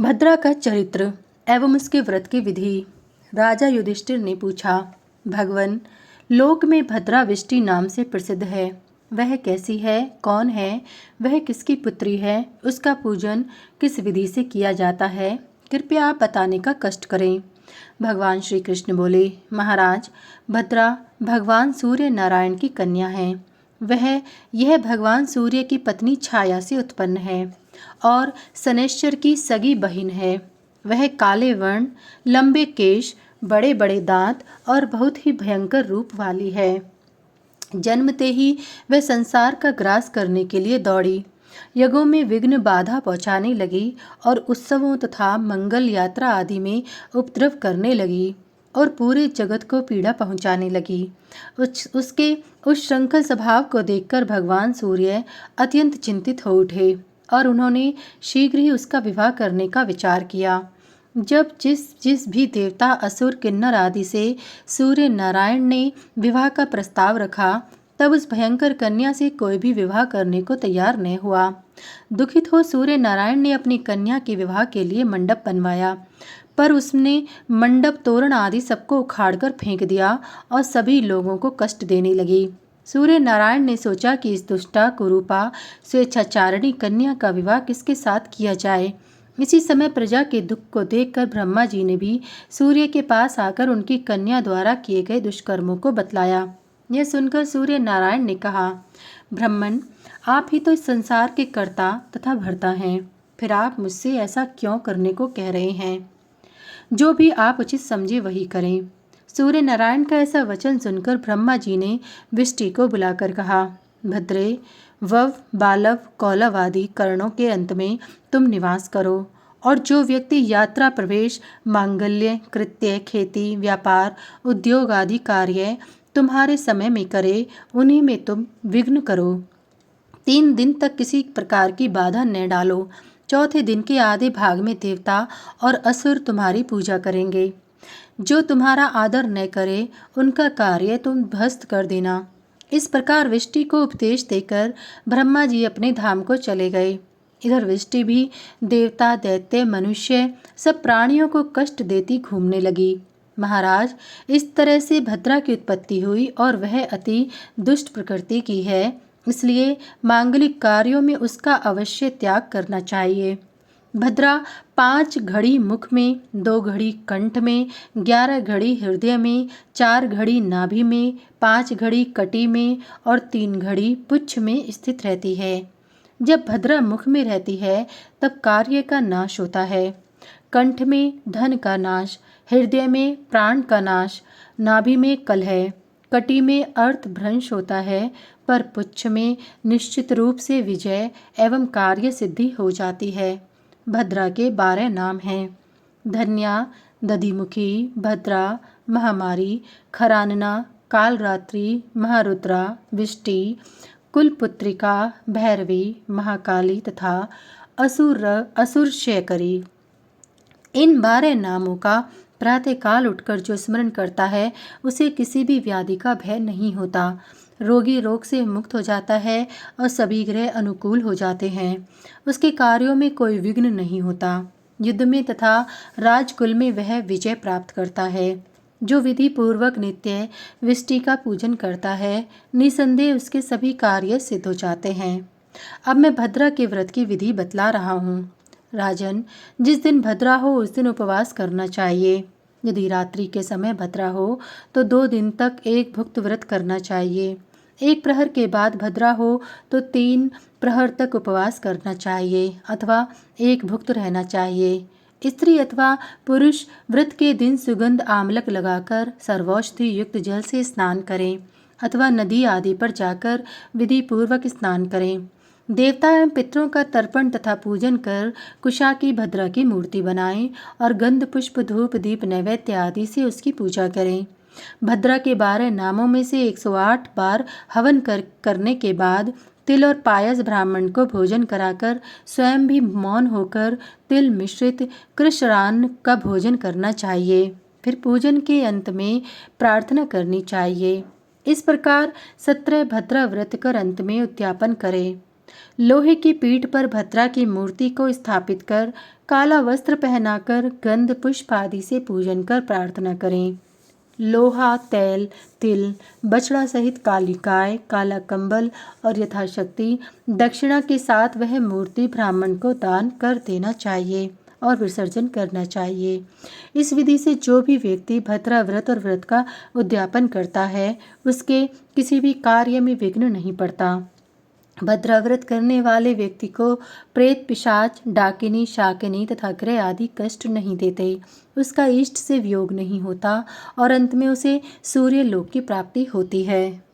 भद्रा का चरित्र एवं उसके व्रत की विधि। राजा युधिष्ठिर ने पूछा, भगवन, लोक में भद्रा विष्टि नाम से प्रसिद्ध है। वह कैसी है, कौन है, वह किसकी पुत्री है, उसका पूजन किस विधि से किया जाता है, कृपया आप बताने का कष्ट करें। भगवान श्री कृष्ण बोले, महाराज, भद्रा भगवान सूर्य नारायण की कन्या है। यह भगवान सूर्य की पत्नी छाया से उत्पन्न है और शनैश्चर की सगी बहिन है। वह काले वर्ण, लंबे केश, बड़े बड़े दांत और बहुत ही भयंकर रूप वाली है। जन्मते ही वह संसार का ग्रास करने के लिए दौड़ी, यज्ञों में विघ्न बाधा पहुंचाने लगी और उत्सवों तथा मंगल यात्रा आदि में उपद्रव करने लगी और पूरे जगत को पीड़ा पहुंचाने लगी। उसके उस श्रृंखल स्वभाव को देखकर भगवान सूर्य अत्यंत चिंतित हो उठे और उन्होंने शीघ्र ही उसका विवाह करने का विचार किया। जब जिस भी देवता, असुर, किन्नर आदि से सूर्य नारायण ने विवाह का प्रस्ताव रखा, तब उस भयंकर कन्या से कोई भी विवाह करने को तैयार न हुआ। दुखित हो सूर्य नारायण ने अपनी कन्या के विवाह के लिए मंडप बनवाया, पर उसने मंडप, तोरण आदि सबको उखाड़कर फेंक दिया और सभी लोगों को कष्ट देने लगी। सूर्य नारायण ने सोचा कि इस दुष्टा, कुरूपा, स्वेच्छाचारिणी कन्या का विवाह किसके साथ किया जाए। इसी समय प्रजा के दुख को देखकर ब्रह्मा जी ने भी सूर्य के पास आकर उनकी कन्या द्वारा किए गए दुष्कर्मों को बतलाया। यह सुनकर सूर्य नारायण ने कहा, ब्रह्मन, आप ही तो इस संसार के कर्ता तथा भर्ता हैं, फिर आप मुझसे ऐसा क्यों करने को कह रहे हैं? जो भी आप उचित समझे वही करें। सूर्य नारायण का ऐसा वचन सुनकर ब्रह्मा जी ने विष्टि को बुलाकर कहा, भद्रे, वव, बालव, कौलव आदि कर्णों के अंत में तुम निवास करो और जो व्यक्ति यात्रा, प्रवेश, मांगल्य, कृत्य, खेती, व्यापार, उद्योग आदि कार्य तुम्हारे समय में करे, उन्हीं में तुम विघ्न करो। 3 दिन तक किसी प्रकार की बाधा न डालो। चौथे दिन के आधे भाग में देवता और असुर तुम्हारी पूजा करेंगे। जो तुम्हारा आदर न करे, उनका कार्य तुम ध्वस्त कर देना। इस प्रकार विष्टि को उपदेश देकर ब्रह्मा जी अपने धाम को चले गए। इधर विष्टि भी देवता, दैत्य, मनुष्य सब प्राणियों को कष्ट देती घूमने लगी। महाराज, इस तरह से भद्रा की उत्पत्ति हुई और वह अति दुष्ट प्रकृति की है, इसलिए मांगलिक कार्यों में उसका अवश्य त्याग करना चाहिए। भद्रा 5 घड़ी मुख में, 2 घड़ी कंठ में, 11 घड़ी हृदय में, 4 घड़ी नाभि में, 5 घड़ी कटी में और 3 घड़ी पुच्छ में स्थित रहती है। जब भद्रा मुख में रहती है तब कार्य का नाश होता है। कंठ में धन का नाश, हृदय में प्राण का नाश, नाभि में कलह, कटी में अर्थ भ्रंश होता है, पर पुच्छ में निश्चित रूप से विजय एवं कार्य सिद्धि हो जाती है। भद्रा के 12 नाम हैं, धन्या, दधिमुखी, भद्रा, महामारी, खरानना, कालरात्रि, महारुद्रा, विष्टि, कुलपुत्रिका, भैरवी, महाकाली तथा असुरशयकरी। इन 12 नामों का प्रातःकाल उठकर जो स्मरण करता है, उसे किसी भी व्याधि का भय नहीं होता। रोगी रोग से मुक्त हो जाता है और सभी ग्रह अनुकूल हो जाते हैं। उसके कार्यों में कोई विघ्न नहीं होता। युद्ध में तथा राजकुल में वह विजय प्राप्त करता है। जो विधि पूर्वक नित्य विष्टि का पूजन करता है, निसंदेह उसके सभी कार्य सिद्ध हो जाते हैं। अब मैं भद्रा के व्रत की विधि बतला रहा हूँ। राजन, जिस दिन भद्रा हो उस दिन उपवास करना चाहिए। यदि रात्रि के समय भद्रा हो तो 2 दिन तक एक भुक्त व्रत करना चाहिए। 1 प्रहर के बाद भद्रा हो तो 3 प्रहर तक उपवास करना चाहिए अथवा एक भुक्त रहना चाहिए। स्त्री अथवा पुरुष व्रत के दिन सुगंध आमलक लगाकर सर्वौषधि युक्त जल से स्नान करें अथवा नदी आदि पर जाकर विधि पूर्वक स्नान करें। देवता एवं पितरों का तर्पण तथा पूजन कर कुशा की भद्रा की मूर्ति बनाएं और गंध, पुष्प, धूप, दीप, नैवेद्य आदि से उसकी पूजा करें। भद्रा के 12 नामों में से 108 बार हवन करने के बाद तिल और पायस ब्राह्मण को भोजन कराकर स्वयं भी मौन होकर तिल मिश्रित कृष्णान्न का भोजन करना चाहिए। फिर पूजन के अंत में प्रार्थना करनी चाहिए। इस प्रकार 17 भद्रा व्रत कर अंत में उद्यापन करें। लोहे की पीठ पर भद्रा की मूर्ति को स्थापित कर काला वस्त्र पहनाकर गंध पुष्प आदि से पूजन कर प्रार्थना करें। लोहा, तेल, तिल, बछड़ा सहित काली गाय, काला कंबल और यथाशक्ति दक्षिणा के साथ वह मूर्ति ब्राह्मण को दान कर देना चाहिए और विसर्जन करना चाहिए। इस विधि से जो भी व्यक्ति भद्रा व्रत और व्रत का उद्यापन करता है उसके किसी भी कार्य में विघ्न नहीं पड़ता। भद्रा व्रत करने वाले व्यक्ति को प्रेत, पिशाच, डाकिनी, शाकिनी तथा ग्रह आदि कष्ट नहीं देते, उसका इष्ट से वियोग नहीं होता और अंत में उसे सूर्य लोक की प्राप्ति होती है।